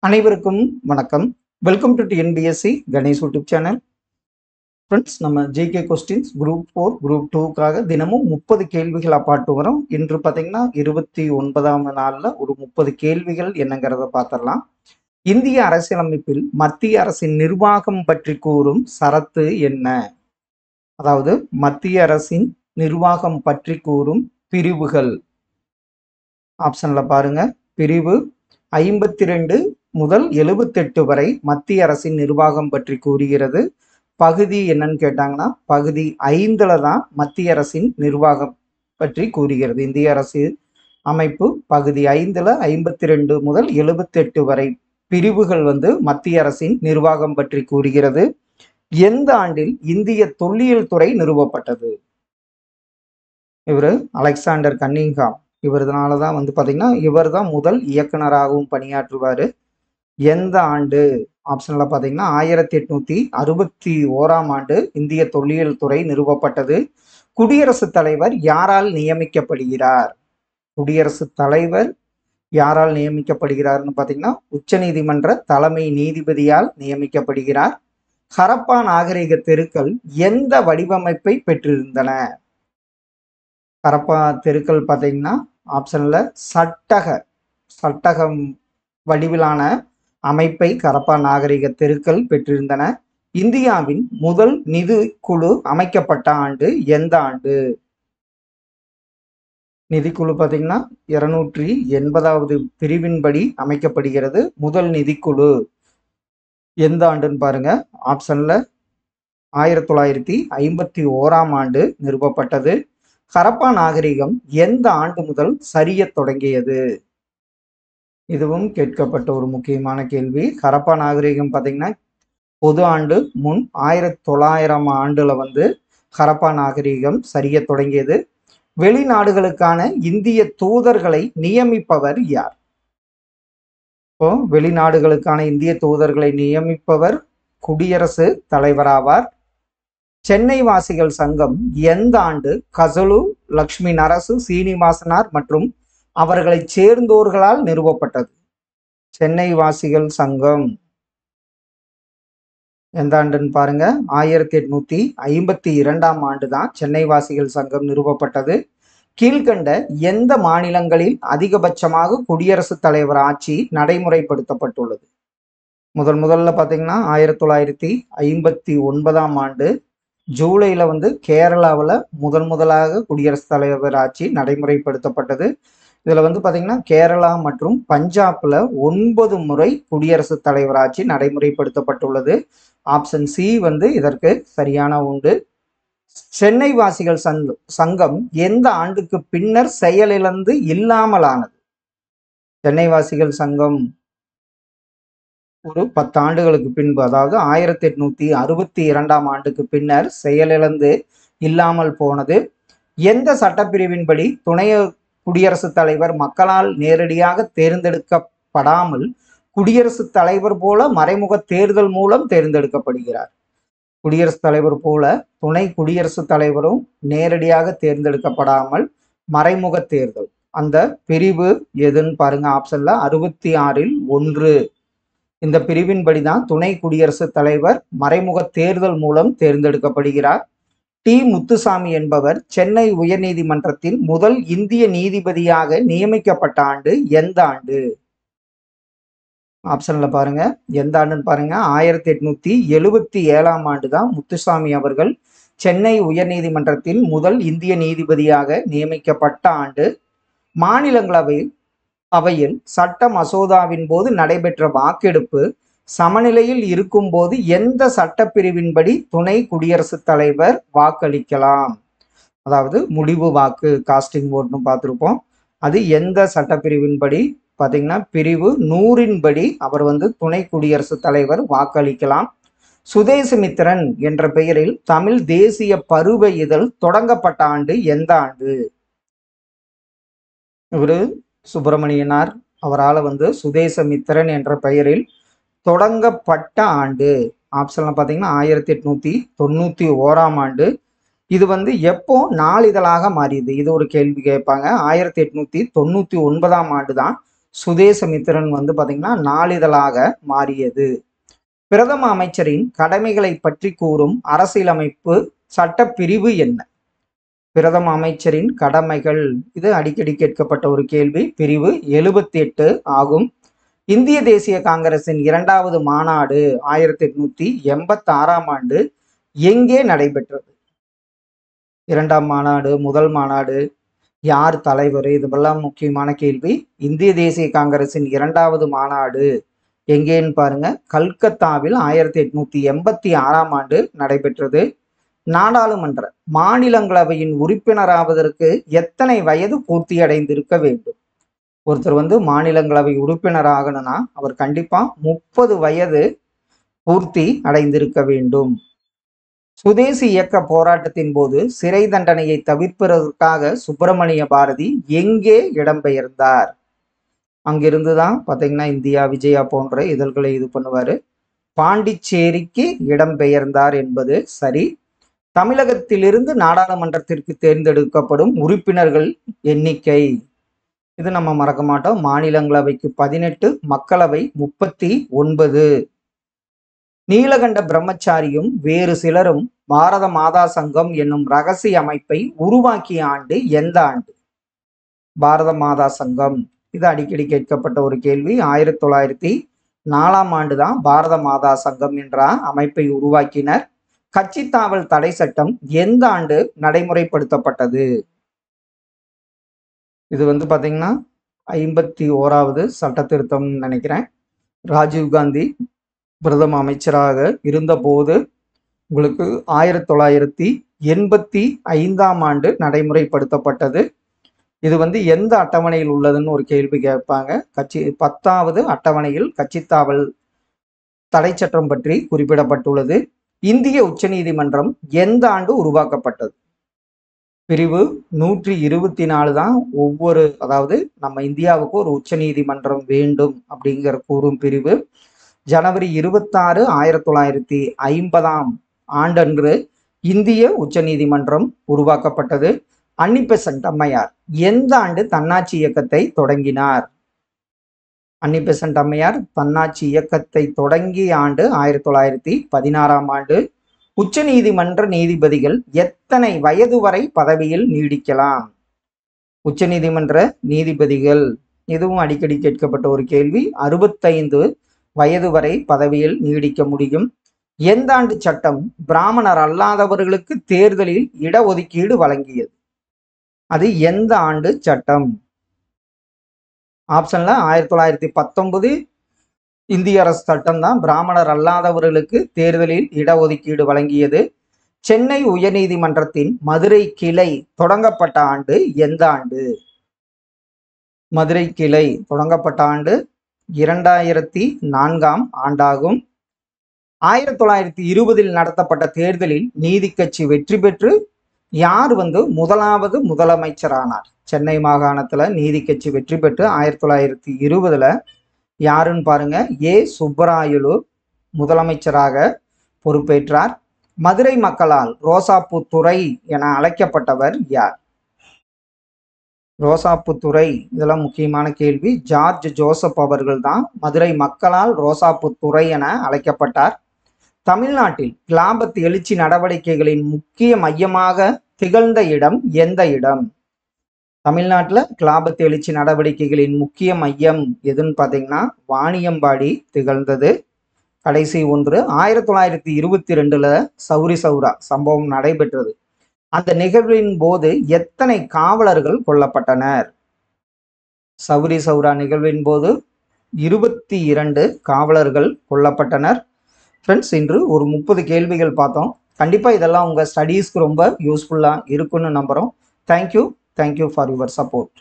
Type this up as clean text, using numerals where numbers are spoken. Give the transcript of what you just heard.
அனைவருக்கும் வணக்கம். Welcome to TNPSC Ganesh YouTube channel. Friends, நம்ம ஜிகே கொஸ்டின்ஸ் குரூப் 4 குரூப் 2க்காக தினமும் 30 கேள்விகள் பாட்டு வரோம். இன்று பார்த்தீங்கன்னா 29ஆம் நாளில் ஒரு 30 கேள்விகள் என்னங்கிறத பார்த்துடலாம். இந்திய அரசியலமைப்பில் மத்திய அரசின் நிர்வாகம் பற்றி கூறும் சரத்து என்ன? அதாவது மத்திய அரசின் நிர்வாகம் பற்றி கூறும் பிரிவுகள். ஆப்ஷன்ல பாருங்க. பிரிவு 52 முதல் 78 வரை மத்திய அரசின் நிர்வாகம் பற்றி கூறுகிறது. பகுதி என்னன்னு கேட்டாங்கன்னா பகுதி 5ல தான் மத்திய அரசின் நிர்வாகம் பற்றி கூறுகிறது. இந்திய அரசு அமைப்பு பகுதி 5ல 52 முதல் 78 வரை பிரிவுகள் மத்திய அரசின் நிர்வாகம் பற்றி கூறுகிறது. எந்த ஆண்டில் இந்திய தொல்லியல் துறை நிறுவப்பட்டது? இவர் அலெக்சாண்டர் கன்னிங்ஹாம். இவர்னால தான் பார்த்தீங்கன்னா இவர் தான் முதல் இயக்குனராகவும் பணியாற்றுவார். எந்த ஆண்டு? ஆப்ஷன்ல பார்த்தீங்கன்னா 1861ஆம் ஆண்டு இந்திய தொல்லியல் துறை நிறுவப்பட்டது. குடியரசுத் தலைவர் யாரால் நியமிக்கப்படுகிறார்? குடியரசுத் தலைவர் யாரால் நியமிக்கப்படுகிறார்னு பார்த்தீங்கன்னா உச்சநீதிமன்ற தலைமை நீதிபதியால் நியமிக்கப்படுகிறார். ஹரப்பா நாகரிக தெருக்கள் எந்த வடிவமைப்பை பெற்றிருந்தன? ஹரப்பா தெருக்கள் பார்த்தீங்கன்னா ஆப்ஷன்ல சட்டகம் வடிவிலான அமைப்பை ஹரப்பா நாகரிக தெருக்கள் பெற்றிருந்தன. இந்தியாவின் முதல் நிதி குழு அமைக்கப்பட்ட ஆண்டு எந்த ஆண்டு? நிதிக்குழு பார்த்தீங்கன்னா 280வது பிரிவின்படி அமைக்கப்படுகிறது. முதல் நிதிக்குழு எந்த ஆண்டுன்னு பாருங்க. ஆப்ஷன்ல 1951ஆம் ஆண்டு நிறுவப்பட்டது. ஹரப்பா நாகரிகம் எந்த ஆண்டு முதல் சரிய தொடங்கியது? இதுவும் கேட்கப்பட்ட ஒரு முக்கியமான கேள்வி. ஹரப்பா நாகரிகம் பார்த்தீங்கன்னா பொது ஆண்டு முன் 1900ஆம் ஆண்டுல ஹரப்பா நாகரிகம் சரிய தொடங்கியது. வெளிநாடுகளுக்கான இந்திய தூதர்களை நியமிப்பவர் யார்? இப்போ வெளிநாடுகளுக்கான இந்திய தூதர்களை நியமிப்பவர் குடியரசு தலைவராவார். சென்னை வாசிகள் சங்கம் எந்த ஆண்டு கசலு, லக்ஷ்மி நரசு, சீனிவாசனார் மற்றும் அவர்களை சேர்ந்தோர்களால் நிறுவப்பட்டது? சென்னை வாசிகள் சங்கம் எந்த ஆண்டுன்னு பாருங்க. 1852ஆம் ஆண்டு தான் சென்னை வாசிகள் சங்கம் நிறுவப்பட்டது. கீழ்கண்ட எந்த மாநிலங்களில் அதிகபட்சமாக குடியரசுத் தலைவர் ஆட்சி நடைமுறைப்படுத்தப்பட்டுள்ளது? முதல்ல பார்த்தீங்கன்னா 1959ஆம் ஆண்டு ஜூலையில் கேரளாவில் முதலாக குடியரசுத் தலைவர் ஆட்சி நடைமுறைப்படுத்தப்பட்டது. இதில் பார்த்தீங்கன்னா கேரளா மற்றும் பஞ்சாப்ல 9 முறை குடியரசுத் தலைவர் ஆட்சி நடைமுறைப்படுத்தப்பட்டுள்ளது. ஆப்ஷன் சி இதற்கு சரியான உண்டு. சென்னை வாசிகள் சங்கம் எந்த ஆண்டுக்கு பின்னர் செயலிழந்து இல்லாமலானது? சென்னை வாசிகள் சங்கம் ஒரு 10 ஆண்டுகளுக்கு பின்பு, அதாவது 1862ஆம் ஆண்டுக்கு பின்னர் செயலிழந்து இல்லாமல் போனது. எந்த சட்டப்பிரிவின்படி துணை குடியரசுத் தலைவர் மக்களால் நேரடியாக தேர்ந்தெடுக்கப்படாமல் குடியரசுத் தலைவர் போல மறைமுக தேர்தல் மூலம் தேர்ந்தெடுக்கப்படுகிறார்? குடியரசுத் தலைவர் போல துணை குடியரசுத் தலைவரும் நேரடியாக தேர்ந்தெடுக்கப்படாமல் மறைமுக தேர்தல். அந்த பிரிவு எதுன்னு பாருங்க. ஆப்ஷன்ல 66ல் 1. இந்த பிரிவின்படி தான் துணை குடியரசுத் தலைவர் மறைமுக தேர்தல் மூலம் தேர்ந்தெடுக்கப்படுகிறார். டி. முத்துசாமி என்பவர் சென்னை உயர்நீதிமன்றத்தின் முதல் இந்திய நீதிபதியாக நியமிக்கப்பட்ட ஆண்டு எந்த ஆண்டு? ஆப்ஷன்ல பாருங்க. எந்த ஆண்டுன்னு பாருங்க. 1877ஆம் ஆண்டு தான் முத்துசாமி அவர்கள் சென்னை உயர்நீதிமன்றத்தின் முதல் இந்திய நீதிபதியாக நியமிக்கப்பட்ட ஆண்டு. மாநிலங்களவையில் சட்ட மசோதாவின் போது நடைபெற்ற வாக்கெடுப்பு சமநிலையில் இருக்கும் போது எந்த சட்டப்பிரிவின்படி துணை குடியரசுத் தலைவர் வாக்களிக்கலாம்? அதாவது முடிவு வாக்கு, காஸ்டிங் ஓட்னு பார்த்துருப்போம். அது எந்த சட்டப்பிரிவின்படி பார்த்தீங்கன்னா பிரிவு 100ன் படி அவர் துணை குடியரசுத் தலைவர் வாக்களிக்கலாம். சுதேசமித்திரன் என்ற பெயரில் தமிழ் தேசிய பருவ இதழ் தொடங்கப்பட்ட ஆண்டு எந்த ஆண்டு? இவர் சுப்பிரமணியனார். அவரால் சுதேசமித்திரன் என்ற பெயரில் தொடங்கப்பட்ட ஆண்டு. ஆப்ஷன்ல பார்த்தீங்கன்னா 1891ஆம் ஆண்டு. இது எப்போ நாளிதழாக மாறியது? இது ஒரு கேள்வி கேட்பாங்க. 1899ஆம் ஆண்டு தான் சுதேசமித்திரன் வந்து பார்த்தீங்கன்னா நாளிதழாக மாறியது. பிரதம அமைச்சரின் கடமைகளை பற்றி கூறும் அரசியலமைப்பு சட்டப்பிரிவு என்ன? பிரதம அமைச்சரின் கடமைகள், இது அடிக்கடி கேட்கப்பட்ட ஒரு கேள்வி. பிரிவு 78 ஆகும். இந்திய தேசிய காங்கிரசின் 2வது மாநாடு 1886ஆம் ஆண்டு எங்கே நடைபெற்றது? 2ஆம் மாநாடு, முதல் மாநாடு, யார் தலைவர், இதுவெல்லாம் முக்கியமான கேள்வி. இந்திய தேசிய காங்கிரசின் 2வது மாநாடு எங்கேன்னு பாருங்க, கல்கத்தாவில் 1886ஆம் ஆண்டு நடைபெற்றது. நாடாளுமன்ற மாநிலங்களவையின் உறுப்பினராவதற்கு எத்தனை வயது பூர்த்தி அடைந்திருக்க வேண்டும்? ஒருத்தர் வந்து மாநிலங்களவை உறுப்பினர் ஆகணும்னா அவர் கண்டிப்பா 30 வயது பூர்த்தி அடைந்திருக்க வேண்டும். சுதேசி இயக்க போராட்டத்தின் போது சிறை தண்டனையை தவிர்ப்பதற்காக சுப்பிரமணிய பாரதி எங்கே இடம்பெயர்ந்தார்? அங்கிருந்து தான் பார்த்தீங்கன்னா இந்தியா விஜயா போன்ற இதழ்களை இது பண்ணுவாரு. பாண்டிச்சேரிக்கு இடம்பெயர்ந்தார் என்பது சரி. தமிழகத்திலிருந்து நாடாளுமன்றத்திற்கு தேர்ந்தெடுக்கப்படும் உறுப்பினர்கள் எண்ணிக்கை, இது நம்ம மறக்க மாட்டோம். மாநிலங்களவைக்கு 18, மக்களவை 39. நீலகண்ட பிரம்மச்சாரியும் வேறு சிலரும் பாரத மாதா சங்கம் என்னும் ரகசிய அமைப்பை உருவாக்கிய ஆண்டு எந்த ஆண்டு? பாரத மாதா சங்கம், இது அடிக்கடி கேட்கப்பட்ட ஒரு கேள்வி. 1904ஆம் ஆண்டு தான் பாரத மாதா சங்கம் என்ற அமைப்பை உருவாக்கினர். கட்சி தாவல் தடை சட்டம் எந்த ஆண்டு நடைமுறைப்படுத்தப்பட்டது? இது வந்து பாத்தீங்கன்னா 51வது சட்ட திருத்தம் நினைக்கிறேன். ராஜீவ்காந்தி பிரதம அமைச்சராக இருந்தபோது உங்களுக்கு 1985ஆம் ஆண்டு நடைமுறைப்படுத்தப்பட்டது. இது வந்து எந்த அட்டவணையில் உள்ளதுன்னு ஒரு கேள்வி கேட்பாங்க. 10வது அட்டவணையில் கட்சித்தாவல் தடை சட்டம் பற்றி குறிப்பிடப்பட்டுள்ளது. இந்திய உச்சநீதிமன்றம் எந்த ஆண்டு உருவாக்கப்பட்டது? பிரிவு 124 தான் அதாவது நம்ம இந்தியாவுக்கு ஒரு உச்ச நீதிமன்றம் வேண்டும் அப்படிங்கிற கூறும் பிரிவு. ஜனவரி 26, 1950ஆம் ஆண்டன்று இந்திய உச்ச நீதிமன்றம் உருவாக்கப்பட்டது. அன்னி பெசன்ட் அம்மையார் எந்த ஆண்டு தன்னாட்சி இயக்கத்தை தொடங்கினார்? அன்னி பெசன்ட் அம்மையார் தன்னாட்சி இயக்கத்தை தொடங்கிய ஆண்டு 1916ஆம் ஆண்டு. உச்ச நீதிமன்ற நீதிபதிகள் எத்தனை வயது வரை பதவியில் நீடிக்கலாம்? உச்ச நீதிமன்ற நீதிபதிகள், இதுவும் அடிக்கடி கேட்கப்பட்ட ஒரு கேள்வி. 65 வயது வரை பதவியில் நீடிக்க முடியும். எந்த ஆண்டு சட்டம் பிராமணர் அல்லாதவர்களுக்கு தேர்தலில் இடஒதுக்கீடு வழங்கியது? அது எந்த ஆண்டு சட்டம்? ஆப்ஷன்ல 1919 இந்திய அரசு சட்டம் தான் பிராமணர் அல்லாதவர்களுக்கு தேர்தலில் இடஒதுக்கீடு வழங்கியது. சென்னை உயர்நீதிமன்றத்தின் மதுரை கிளை தொடங்கப்பட்ட ஆண்டு எந்த ஆண்டு? மதுரை கிளை தொடங்கப்பட்ட ஆண்டு 2004ஆம் ஆண்டாகும். 1920இல் நடத்தப்பட்ட தேர்தலில் நீதி கட்சி வெற்றி பெற்று யார் வந்து முதலாவது முதலமைச்சரானார்? சென்னை மாகாணத்துல நீதி கட்சி வெற்றி பெற்று 1920ல் யாருன்னு பாருங்க, சுப்பராயலு முதலமைச்சராக பொறுப்பேற்றார். மதுரை மக்களால் ரோசாப்பூ துறை என அழைக்கப்பட்டவர் யார்? ரோசாப்பூ துறை, இதெல்லாம் முக்கியமான கேள்வி. ஜார்ஜ் ஜோசப் அவர்கள் தான் மதுரை மக்களால் ரோசாப்பூ துறை என அழைக்கப்பட்டார். தமிழ்நாட்டில் கிளாபத் எழுச்சி நடவடிக்கைகளின் முக்கிய மையமாக திகழ்ந்த இடம் எந்த இடம்? தமிழ்நாட்டில் கிளாபத் எழுச்சி நடவடிக்கைகளின் முக்கிய மையம் எதுன்னு பார்த்தீங்கன்னா வாணியம்பாடி திகழ்ந்தது. கடைசி ஒன்று 1922ல் சௌரி சௌரா சம்பவம் நடைபெற்றது. அந்த நிகழ்வின் போது எத்தனை காவலர்கள் கொல்லப்பட்டனர்? சௌரி சௌரா நிகழ்வின் போது 22 காவலர்கள் கொல்லப்பட்டனர். ஃப்ரெண்ட்ஸ், இன்று ஒரு 30 கேள்விகள் பார்த்தோம். கண்டிப்பாக இதெல்லாம் உங்கள் ஸ்டடீஸ்க்கு ரொம்ப யூஸ்ஃபுல்லாக இருக்குன்னு நம்புகிறோம். Thank you for your support.